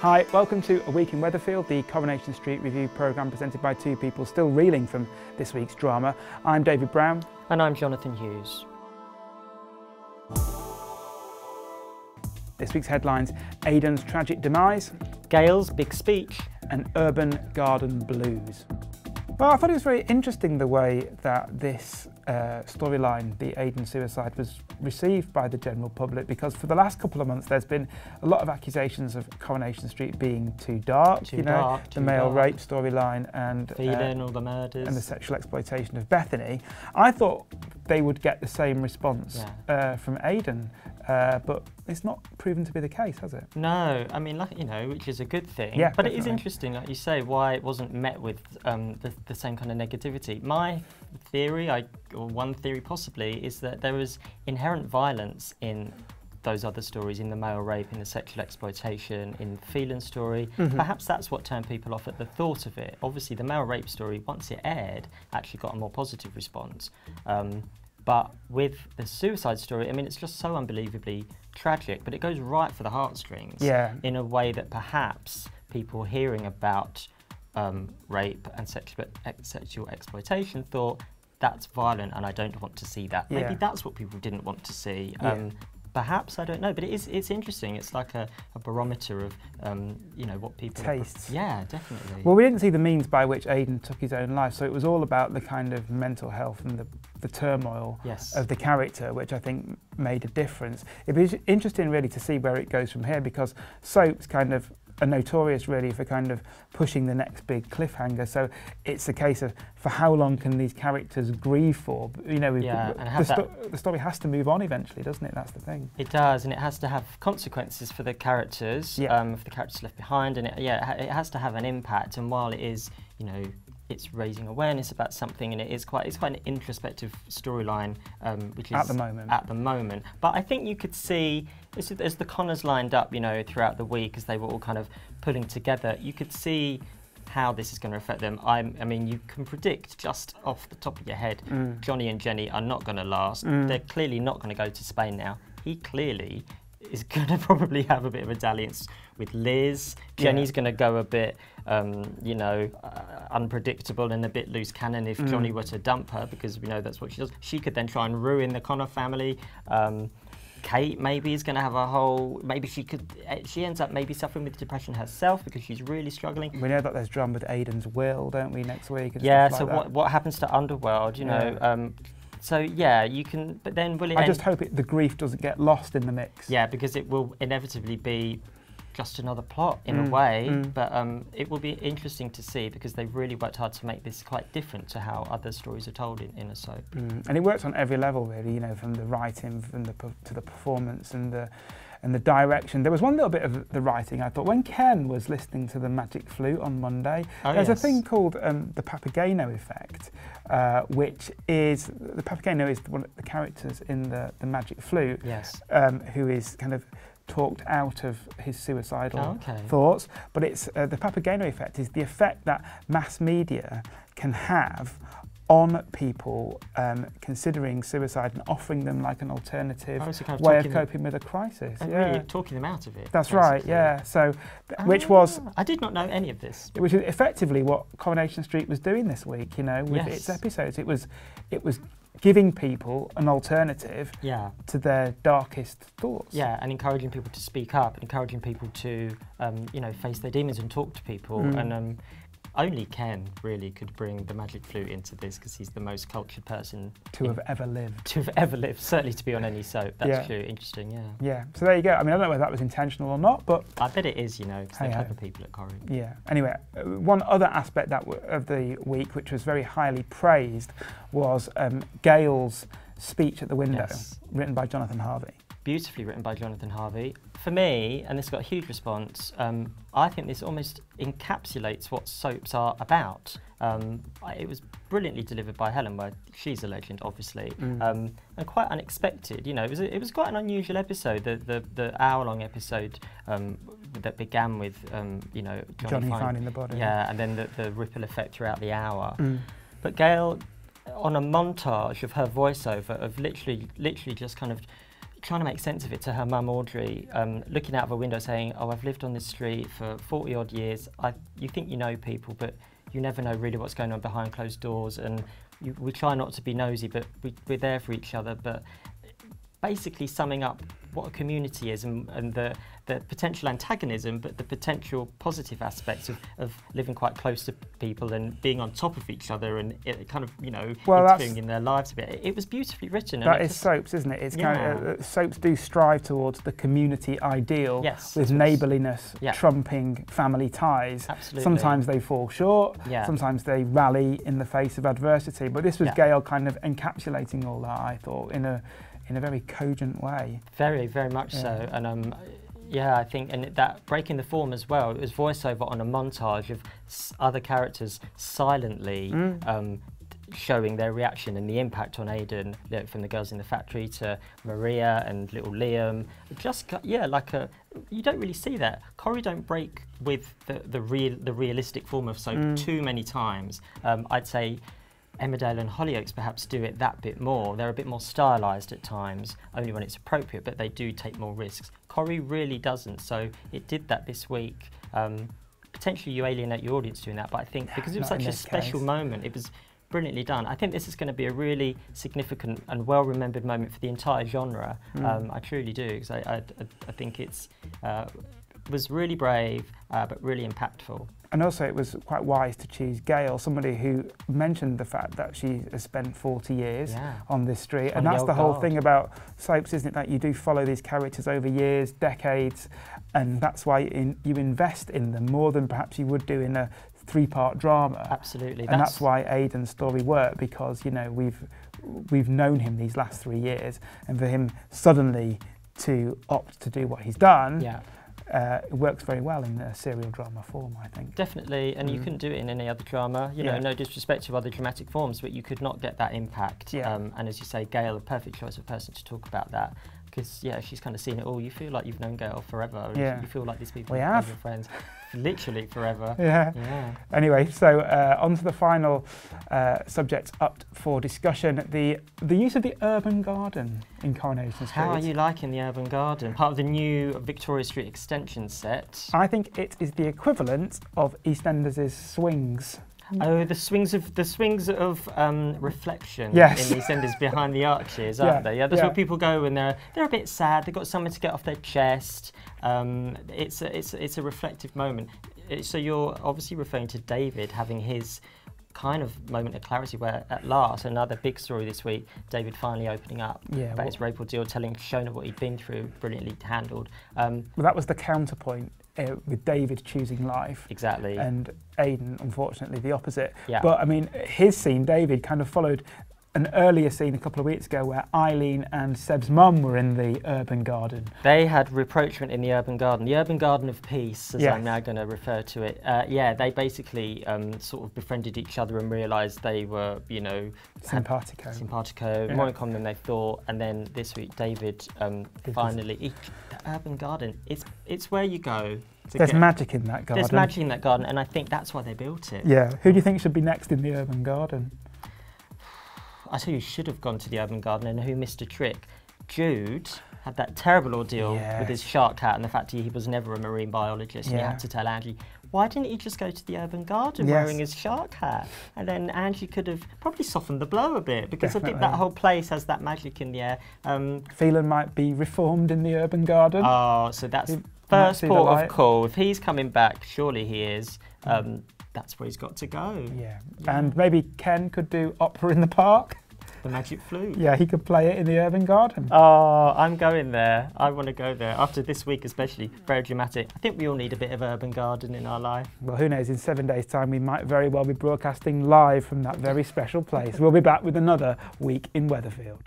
Hi, welcome to A Week in Weatherfield, the Coronation Street review programme presented by two people still reeling from this week's drama. I'm David Brown. And I'm Johnathon Hughes. This week's headlines: Aidan's tragic demise, Gail's big speech, and urban garden blues. Well, I thought it was very interesting the way that this storyline, the Aidan suicide, was received by the general public, because for the last couple of months there's been a lot of accusations of Coronation Street being too dark, the male rape storyline and feeling all the murders and the sexual exploitation of Bethany. I thought they would get the same response from Aidan, but it's not proven to be the case, has it? No, I mean, like, which is a good thing. Yeah, but definitely. It is interesting, like you say, why it wasn't met with the same kind of negativity. My theory, or one theory possibly, is that there was inherent violence in those other stories, in the male rape, in the sexual exploitation, in the Phelan story. Perhaps that's what turned people off at the thought of it. Obviously, the male rape story, once it aired, actually got a more positive response. But with the suicide story, I mean, it's just so unbelievably tragic, but it goes right for the heartstrings in a way that perhaps people hearing about rape and sexual exploitation thought, that's violent and I don't want to see that. Maybe that's what people didn't want to see. Perhaps, I don't know, but it's interesting. It's like a barometer of, what people... Tastes. Yeah, definitely. Well, we didn't see the means by which Aidan took his own life, so it was all about the kind of mental health and the turmoil of the character, which I think made a difference. It'd be interesting really to see where it goes from here, because soaps kind of are notorious really for kind of pushing the next big cliffhanger, so it's a case of for how long can these characters grieve for? The story has to move on eventually, doesn't it? That's the thing. It does, and it has to have consequences for the characters, for the characters left behind, and it has to have an impact. And while it is, it's raising awareness about something, and it's quite an introspective storyline, which is at the moment. But I think you could see, as the Connors lined up, throughout the week, as they were all kind of pulling together, you could see how this is going to affect them. I mean, you can predict just off the top of your head, Johnny and Jenny are not going to last. They're clearly not going to go to Spain now. He clearly is going to probably have a bit of a dalliance with Liz. Jenny's going to go a bit, unpredictable and a bit loose cannon if Johnny were to dump her, because we know that's what she does. She could then try and ruin the Connor family. Kate maybe is going to have a whole, she ends up maybe suffering with depression herself because she's really struggling. We know that there's drama with Aidan's will, don't we, next week? And so what happens to Underworld, so yeah, you can, but then will it I just hope the grief doesn't get lost in the mix. Yeah, because it will inevitably be just another plot in a way, but it will be interesting to see, because they've really worked hard to make this quite different to how other stories are told in a soap. And it works on every level really, from the writing to the performance and the direction. There was one little bit of the writing I thought, when Ken was listening to the Magic Flute on Monday, there's a thing called the Papageno effect, which is, the Papageno is one of the characters in the Magic Flute, who is kind of talked out of his suicidal thoughts, but it's the Papageno effect is the effect that mass media can have on people considering suicide and offering them like an alternative way of coping with a crisis. And really talking them out of it. That's basically. Right, So, which was... I did not know any of this. Which is effectively what Coronation Street was doing this week, with its episodes. It was giving people an alternative to their darkest thoughts. Yeah, and encouraging people to speak up, encouraging people to, face their demons and talk to people. And only Ken really could bring the Magic Flute into this, because he's the most cultured person to have ever lived. Certainly to be on any soap. That's true. Interesting, Yeah, so there you go. I mean, I don't know whether that was intentional or not, but... I bet it is, because they're clever people at Corrie. Yeah. Anyway, one other aspect of the week, which was very highly praised, was Gail's speech at the window, written by Johnathon Harvey. Beautifully written by Johnathon Harvey. For me, and this got a huge response, I think this almost encapsulates what soaps are about. It was brilliantly delivered by Helen, where she's a legend, obviously, and quite unexpected. It was quite an unusual episode. The hour-long episode that began with Johnny finding the body. Yeah, and then the ripple effect throughout the hour. But Gail, on a montage of her voiceover, of literally just kind of trying to make sense of it to her mum Audrey, looking out of a window saying, "Oh, I've lived on this street for 40 odd years. You think you know people, but you never know really what's going on behind closed doors, and we try not to be nosy, but we're there for each other." But basically summing up what a community is, and the potential antagonism, but the potential positive aspects of living quite close to people and being on top of each other, and it kind of, you know, interfering in their lives a bit. It was beautifully written. That is soaps, isn't it? It's kind of, soaps do strive towards the community ideal, with neighbourliness trumping family ties. Absolutely. Sometimes they fall short, sometimes they rally in the face of adversity, but this was Gail kind of encapsulating all that, I thought, in a very cogent way. Very, very much so. And I think, and that breaking the form as well, it was voiceover on a montage of other characters silently showing their reaction and the impact on Aidan, from the girls in the factory to Maria and little Liam. Just, like you don't really see that. Corrie don't break with the realistic form of soap too many times. I'd say Emmerdale and Hollyoaks perhaps do it that bit more. They're a bit more stylised at times, only when it's appropriate, but they do take more risks. Corrie really doesn't, so it did that this week. Potentially you alienate your audience doing that, but I think because it was such a special moment, it was brilliantly done. I think this is going to be a really significant and well-remembered moment for the entire genre. I truly do, because I think it's was really brave, but really impactful. And also it was quite wise to choose Gail, somebody who mentioned the fact that she has spent 40 years on this street. And that's the whole thing about soaps, isn't it? That you do follow these characters over years, decades, and that's why you invest in them more than perhaps you would do in a 3-part drama. Absolutely. And that's why Aidan's story worked, because, you know, we've known him these last 3 years, and for him suddenly to opt to do what he's done, it works very well in a serial drama form, I think. Definitely, and you couldn't do it in any other drama. You know, no disrespect to other dramatic forms, but you could not get that impact. And as you say, Gail, a perfect choice of person to talk about that, because she's kind of seen it all. You feel like you've known Gail forever. You feel like these people are your friends, literally forever. Anyway, so on to the final subject up for discussion: the use of the urban garden in Coronation Street. How are you liking the urban garden? Part of the new Victoria Street extension set. I think it is the equivalent of EastEnders' swings. Oh, the swings of reflection in EastEnders behind the arches, aren't they? Yeah, that's where people go when they're a bit sad. They've got something to get off their chest. It's a reflective moment. So you're obviously referring to David having his kind of moment of clarity, where at last, another big story this week, David finally opening up about his rape ordeal, telling Shona what he'd been through, brilliantly handled. Well, that was the counterpoint. With David choosing life. Exactly. And Aidan, unfortunately, the opposite. But, I mean, his scene, David, kind of followed an earlier scene a couple of weeks ago where Eileen and Seb's mum were in the urban garden. They had rapprochement in the urban garden of peace, as I'm now going to refer to it. They basically sort of befriended each other and realised they were, you know, simpatico, more in common than they thought. And then this week, David finally, the urban garden, it's where you go. There's magic in that garden. There's magic in that garden, and I think that's why they built it. Yeah. Who do you think should be next in the urban garden? I tell you, should have gone to the urban garden, and who missed a trick? Jude had that terrible ordeal with his shark hat and the fact he was never a marine biologist, and he had to tell Angie, why didn't he just go to the urban garden wearing his shark hat? And then Angie could have probably softened the blow a bit, because I think that whole place has that magic in the air. Phelan might be reformed in the urban garden. Oh, so that's first port of call. If he's coming back, surely he is. That's where he's got to go. And maybe Ken could do opera in the park. The magic flute. Yeah, he could play it in the urban garden. Oh, I'm going there. I want to go there. After this week especially, very dramatic. I think we all need a bit of urban garden in our life. Well, who knows, in 7 days' time we might very well be broadcasting live from that very special place. We'll be back with another week in Weatherfield.